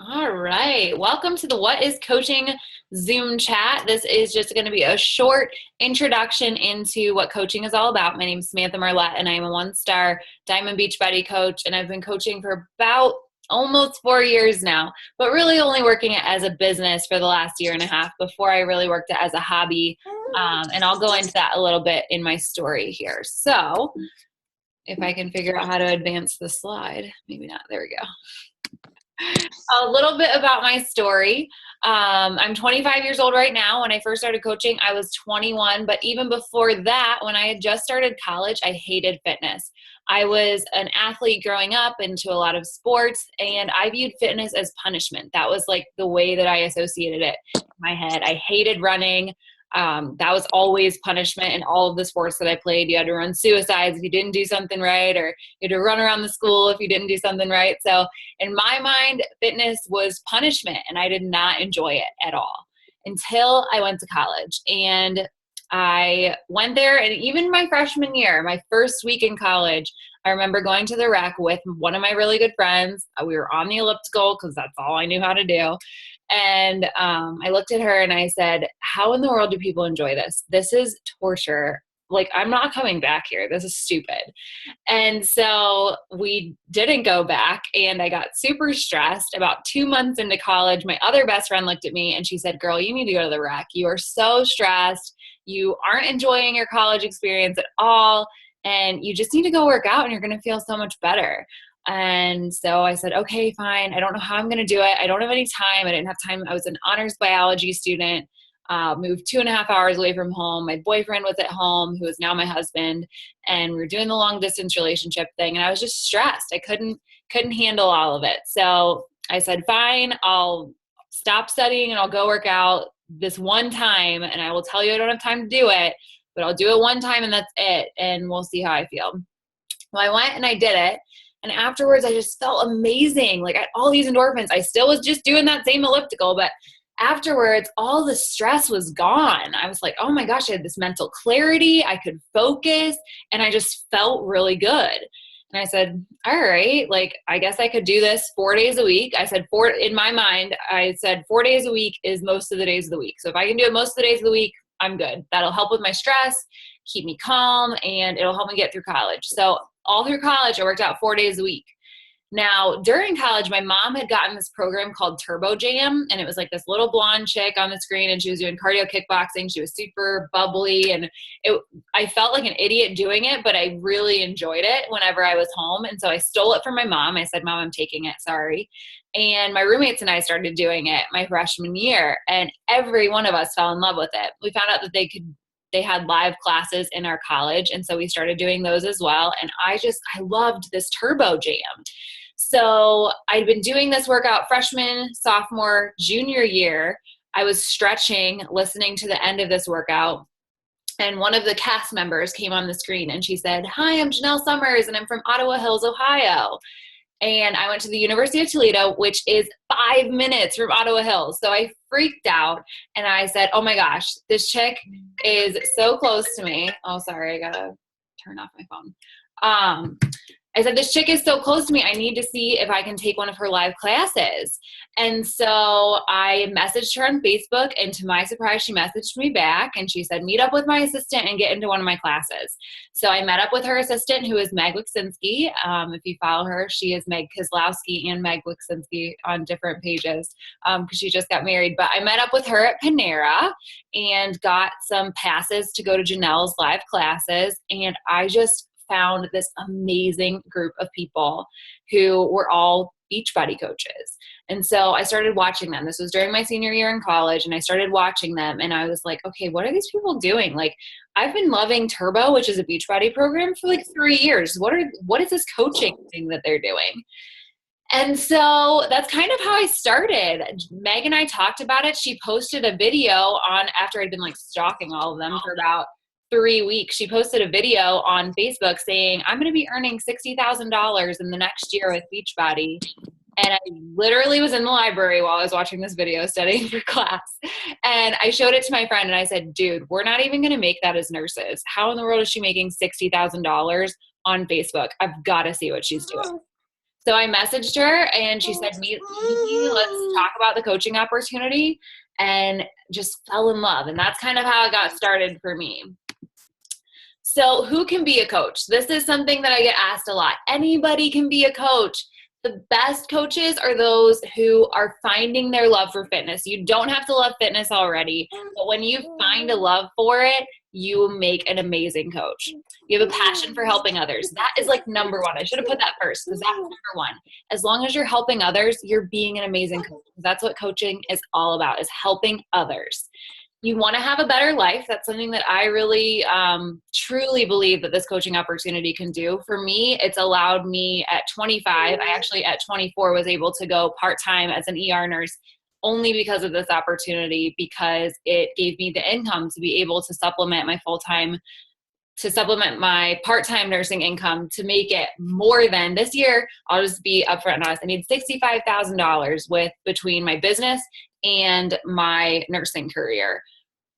All right. Welcome to the What is Coaching Zoom chat. This is just going to be a short introduction into what coaching is all about. My name is Samantha Marlette, and I am a one-star Diamond Beachbody coach, and I've been coaching for about almost 4 years now, but really only working it as a business for the last year and a half before I really worked it as a hobby. And I'll go into that a little bit in my story here. So if I can figure out how to advance the slide, maybe not. There we go. A little bit about my story. I'm 25 years old right now. When I first started coaching, I was 21. But even before that, when I had just started college, I hated fitness. I was an athlete growing up into a lot of sports, and I viewed fitness as punishment. That was like the way that I associated it in my head. I hated running. That was always punishment in all of the sports that I played. You had to run suicides if you didn't do something right, or you had to run around the school if you didn't do something right. So in my mind, fitness was punishment, and I did not enjoy it at all until I went to college. And I went there, and even my freshman year, my first week in college, I remember going to the rec with one of my really good friends. We were on the elliptical because that's all I knew how to do. And I looked at her and I said, how in the world do people enjoy this? This is torture. Like, I'm not coming back here. This is stupid. And so we didn't go back, and I got super stressed. About 2 months into college, my other best friend looked at me and she said, girl, you need to go to the rec. You are so stressed. You aren't enjoying your college experience at all. And you just need to go work out, and you're going to feel so much better. And so I said, okay, fine. I don't know how I'm going to do it. I don't have any time. I didn't have time. I was an honors biology student, moved 2.5 hours away from home. My boyfriend was at home, who is now my husband, and we were doing the long distance relationship thing. And I was just stressed. I couldn't handle all of it. So I said, fine, I'll stop studying and I'll go work out this one time. And I will tell you I don't have time to do it, but I'll do it one time and that's it. And we'll see how I feel. Well, I went and I did it. And afterwards, I just felt amazing. Like, I had all these endorphins. I still was just doing that same elliptical, but afterwards, all the stress was gone. I was like, oh my gosh, I had this mental clarity. I could focus, and I just felt really good. And I said, all right, like, I guess I could do this 4 days a week. I said in my mind, I said 4 days a week is most of the days of the week. So if I can do it most of the days of the week, I'm good. That'll help with my stress, keep me calm, and it'll help me get through college. So all through college, I worked out 4 days a week. Now, during college, my mom had gotten this program called Turbo Jam, and it was like this little blonde chick on the screen, and she was doing cardio kickboxing. She was super bubbly, and I felt like an idiot doing it, but I really enjoyed it whenever I was home. And so I stole it from my mom. I said, Mom, I'm taking it. Sorry. And my roommates and I started doing it my freshman year, and every one of us fell in love with it. We found out that they had live classes in our college. And so we started doing those as well. And I loved this Turbo Jam. So I'd been doing this workout freshman, sophomore, junior year. I was stretching, listening to the end of this workout. And one of the cast members came on the screen and she said, hi, I'm Janelle Summers and I'm from Ottawa Hills, Ohio. And I went to the University of Toledo, which is 5 minutes from Ottawa Hills. So I freaked out and I said, oh my gosh, this chick is so close to me. Oh, sorry, I gotta turn off my phone. I said, this chick is so close to me. I need to see if I can take one of her live classes. And so I messaged her on Facebook, and to my surprise, she messaged me back and she said, meet up with my assistant and get into one of my classes. So I met up with her assistant, who is Meg Wiksinski. If you follow her, she is Meg Kozlowski and Meg Wiksinski on different pages because she just got married. But I met up with her at Panera and got some passes to go to Janelle's live classes. And I just found this amazing group of people who were all Beachbody coaches. And so I started watching them. This was during my senior year in college, and I started watching them, and I was like, okay, what are these people doing? Like, I've been loving Turbo, which is a Beachbody program, for like 3 years. What is this coaching thing that they're doing? And so that's kind of how I started. Meg and I talked about it. She posted a video after I'd been like stalking all of them for about 3 weeks. She posted a video on Facebook saying, I'm going to be earning $60,000 in the next year with Beachbody. And I literally was in the library while I was watching this video studying for class. And I showed it to my friend and I said, dude, we're not even going to make that as nurses. How in the world is she making $60,000 on Facebook? I've got to see what she's doing. So I messaged her and she said, meet me, let's talk about the coaching opportunity, and just fell in love. And that's kind of how it got started for me. So who can be a coach? This is something that I get asked a lot. Anybody can be a coach. The best coaches are those who are finding their love for fitness. You don't have to love fitness already, but when you find a love for it, you make an amazing coach. You have a passion for helping others. That is like number one. I should have put that first because that's number one. As long as you're helping others, you're being an amazing coach. That's what coaching is all about, is helping others. You want to have a better life. That's something that I really truly believe that this coaching opportunity can do. For me, it's allowed me at 25, I actually at 24 was able to go part-time as an ER nurse only because of this opportunity, because it gave me the income to be able to supplement my full-time, to supplement my part-time nursing income, to make it more than this year. I'll just be upfront and honest. I need $65,000 with between my business and my nursing career.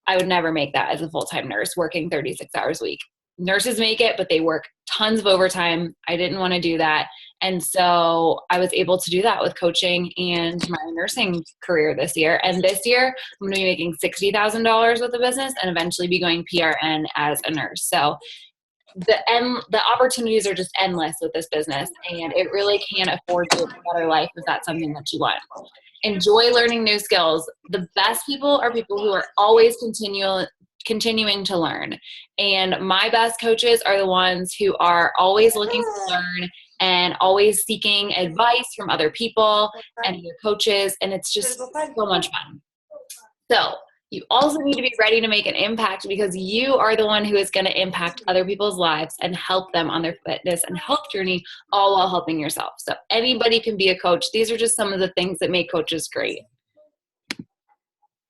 I would never make that as a full-time nurse working 36 hours a week. Nurses make it, but they work tons of overtime. I didn't want to do that. And so I was able to do that with coaching and my nursing career this year. And this year I'm going to be making $60,000 with the business and eventually be going PRN as a nurse. So the opportunities are just endless with this business, and it really can afford you a better life if that's something that you want. Enjoy learning new skills. The best people are people who are always continuing to learn. And my best coaches are the ones who are always looking to learn and always seeking advice from other people and other coaches. And it's just so much fun. So you also need to be ready to make an impact, because you are the one who is going to impact other people's lives and help them on their fitness and health journey, all while helping yourself. So anybody can be a coach. These are just some of the things that make coaches great.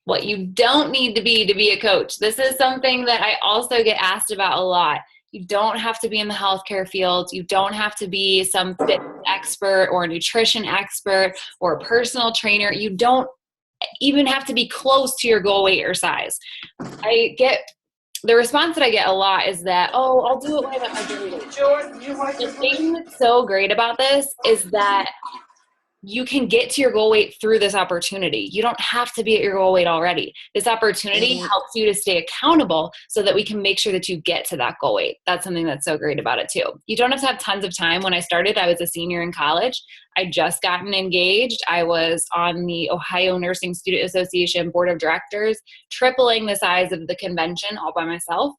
What you don't need to be a coach. This is something that I also get asked about a lot. You don't have to be in the healthcare field. You don't have to be some fitness expert or a nutrition expert or a personal trainer. You don't even have to be close to your goal weight or size. The response that I get a lot is that, oh, I'll do it when I'm at my goal weight. The thing that's so great about this is that you can get to your goal weight through this opportunity. You don't have to be at your goal weight already. This opportunity helps you to stay accountable so that we can make sure that you get to that goal weight. That's something that's so great about it too. You don't have to have tons of time. When I started, I was a senior in college. I just gotten engaged. I was on the Ohio Nursing Student Association Board of Directors, tripling the size of the convention all by myself.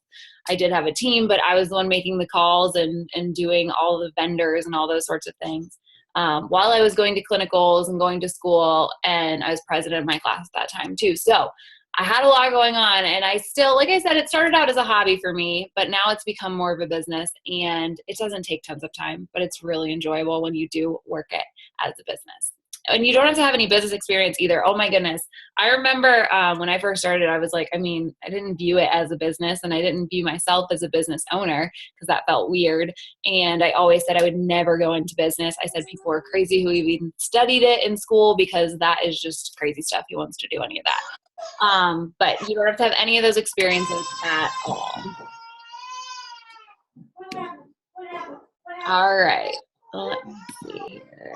I did have a team, but I was the one making the calls and doing all the vendors and all those sorts of things. While I was going to clinicals and going to school, and I was president of my class at that time too. So I had a lot going on, and I still, like I said, it started out as a hobby for me, but now it's become more of a business, and it doesn't take tons of time, but it's really enjoyable when you do work it as a business. And you don't have to have any business experience either. Oh my goodness. I remember when I first started, I was like, I didn't view it as a business, and I didn't view myself as a business owner because that felt weird. And I always said I would never go into business. I said people were crazy who even studied it in school, because that is just crazy stuff. Who wants to do any of that? But you don't have to have any of those experiences at all. All right. Let me see here.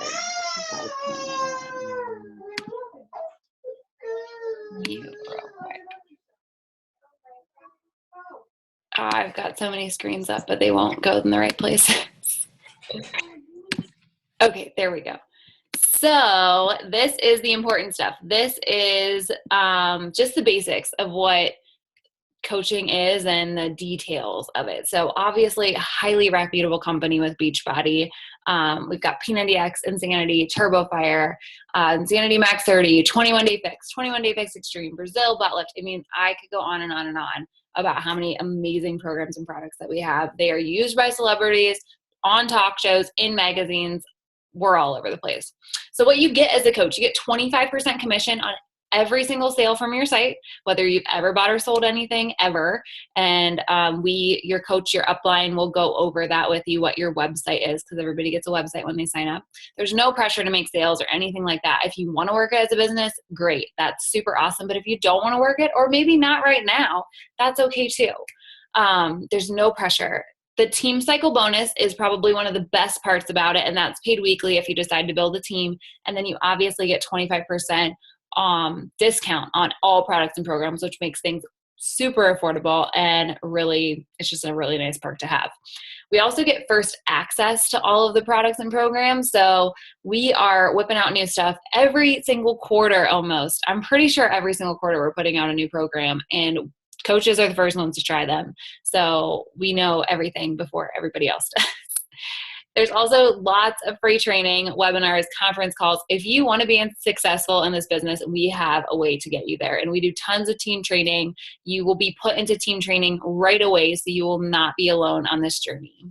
You real quick. I've got so many screens up, but they won't go in the right places. Okay, there we go. So this is the important stuff. This is just the basics of what coaching is and the details of it. So obviously a highly reputable company with Beachbody. We've got P90X, Insanity, TurboFire, Insanity Max 30, 21 Day Fix, 21 Day Fix Extreme, Brazil Butt Lift. I could go on and on and on about how many amazing programs and products that we have. They are used by celebrities, on talk shows, in magazines. We're all over the place. So what you get as a coach, you get 25% commission on every single sale from your site, whether you've ever bought or sold anything ever. And your coach, your upline, will go over that with you, what your website is, because everybody gets a website when they sign up. There's no pressure to make sales or anything like that. If you want to work it as a business, great. That's super awesome. But if you don't want to work it, or maybe not right now, that's okay too. There's no pressure. The team cycle bonus is probably one of the best parts about it, and that's paid weekly if you decide to build a team. And then you obviously get 25% discount on all products and programs, which makes things super affordable, and really, it's just a really nice perk to have. We also get first access to all of the products and programs. So we are whipping out new stuff every single quarter almost. I'm pretty sure every single quarter we're putting out a new program, and coaches are the first ones to try them. So we know everything before everybody else does. There's also lots of free training, webinars, conference calls. If you want to be successful in this business, we have a way to get you there. And we do tons of team training. You will be put into team training right away, so you will not be alone on this journey.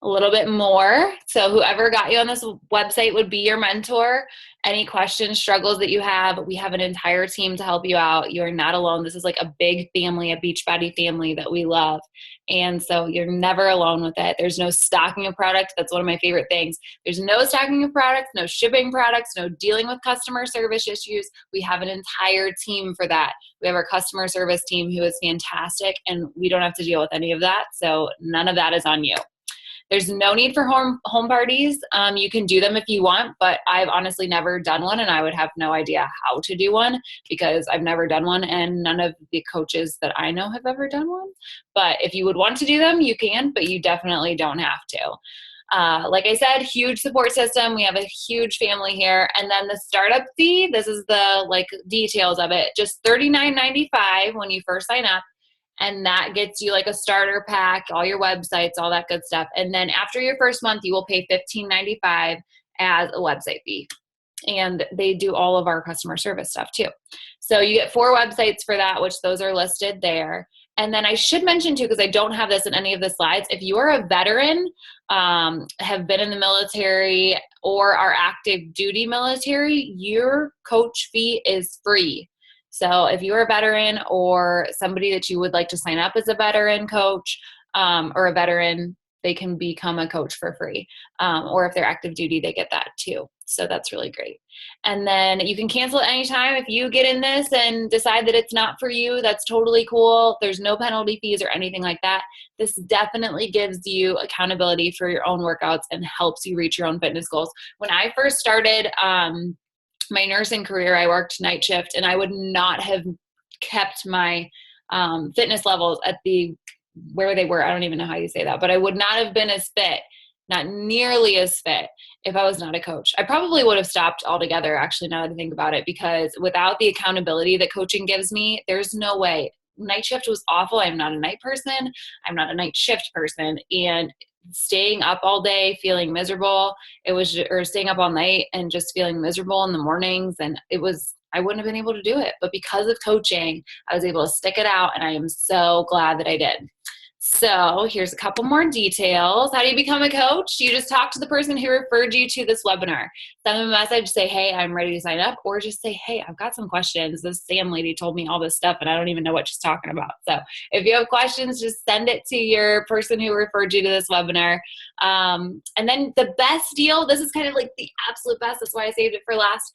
A little bit more. So whoever got you on this website would be your mentor. Any questions, struggles that you have, we have an entire team to help you out. You're not alone. This is like a big family, a Beachbody family that we love. And so you're never alone with it. There's no stocking of products. That's one of my favorite things. There's no stocking of products, no shipping products, no dealing with customer service issues. We have an entire team for that. We have our customer service team who is fantastic, and we don't have to deal with any of that. So none of that is on you. There's no need for home parties. You can do them if you want, but I've honestly never done one, and I would have no idea how to do one because I've never done one, and none of the coaches that I know have ever done one. But if you would want to do them, you can, but you definitely don't have to. Like I said, huge support system. We have a huge family here. And then the startup fee, this is the details of it, just $39.95 when you first sign up. And that gets you like a starter pack, all your websites, all that good stuff. And then after your first month, you will pay $15.95 as a website fee. And they do all of our customer service stuff too. So you get 4 websites for that, which those are listed there. And then I should mention too, because I don't have this in any of the slides, if you are a veteran, have been in the military or are active duty military, your coach fee is free. So if you're a veteran or somebody that you would like to sign up as a veteran coach or a veteran, they can become a coach for free. Or if they're active duty, they get that too. So that's really great. And then you can cancel at any time. If you get in this and decide that it's not for you, that's totally cool. There's no penalty fees or anything like that. This definitely gives you accountability for your own workouts and helps you reach your own fitness goals. When I first started my nursing career, I worked night shift, and I would not have kept my fitness levels at where they were. I don't even know how you say that, but I would not have been as fit, not nearly as fit, if I was not a coach. I probably would have stopped altogether, actually, now that I think about it, because without the accountability that coaching gives me, there's no way. Night shift was awful. I'm not a night person. I'm not a night shift person. And staying up all day feeling miserable, or staying up all night and just feeling miserable in the mornings, and I wouldn't have been able to do it. But because of coaching, I was able to stick it out, and I am so glad that I did. So here's a couple more details. How do you become a coach? You just talk to the person who referred you to this webinar. Send them a message, say, hey, I'm ready to sign up, or just say, hey, I've got some questions. This Sam lady told me all this stuff, and I don't even know what she's talking about. So if you have questions, just send it to your person who referred you to this webinar. And then the best deal, this is kind of like the absolute best, that's why I saved it for last,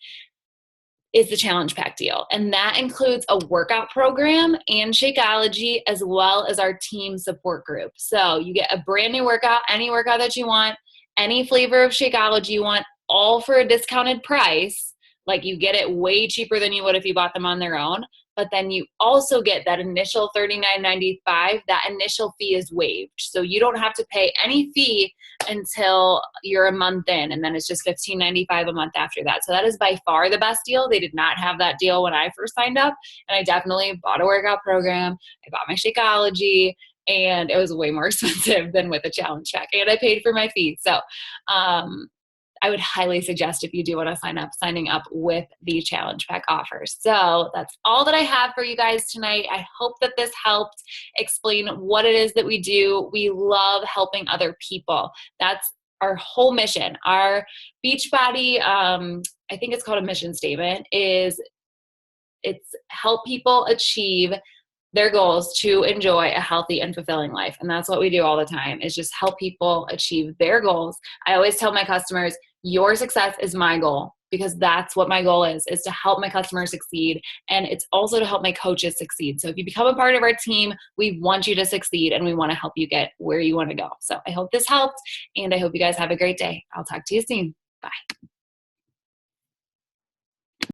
is the challenge pack deal. And that includes a workout program and Shakeology, as well as our team support group. So you get a brand new workout, any workout that you want, any flavor of Shakeology you want, all for a discounted price. Like, you get it way cheaper than you would if you bought them on their own. But then you also get that initial $39.95. That initial fee is waived. So you don't have to pay any fee until you're a month in, and then it's just $15.95 a month after that. So that is by far the best deal. They did not have that deal when I first signed up, and I definitely bought a workout program. I bought my Shakeology, and it was way more expensive than with a challenge pack, and I paid for my fee. So I would highly suggest, if you do want to signing up with the challenge pack offers. So that's all that I have for you guys tonight. I hope that this helped explain what it is that we do. We love helping other people. That's our whole mission. Our Beachbody, I think it's called a mission statement, it's help people achieve their goals to enjoy a healthy and fulfilling life. And that's what we do all the time, is just help people achieve their goals. I always tell my customers, your success is my goal, because that's what my goal is to help my customers succeed. And it's also to help my coaches succeed. So if you become a part of our team, we want you to succeed and we want to help you get where you want to go. So I hope this helped, and I hope you guys have a great day. I'll talk to you soon. Bye.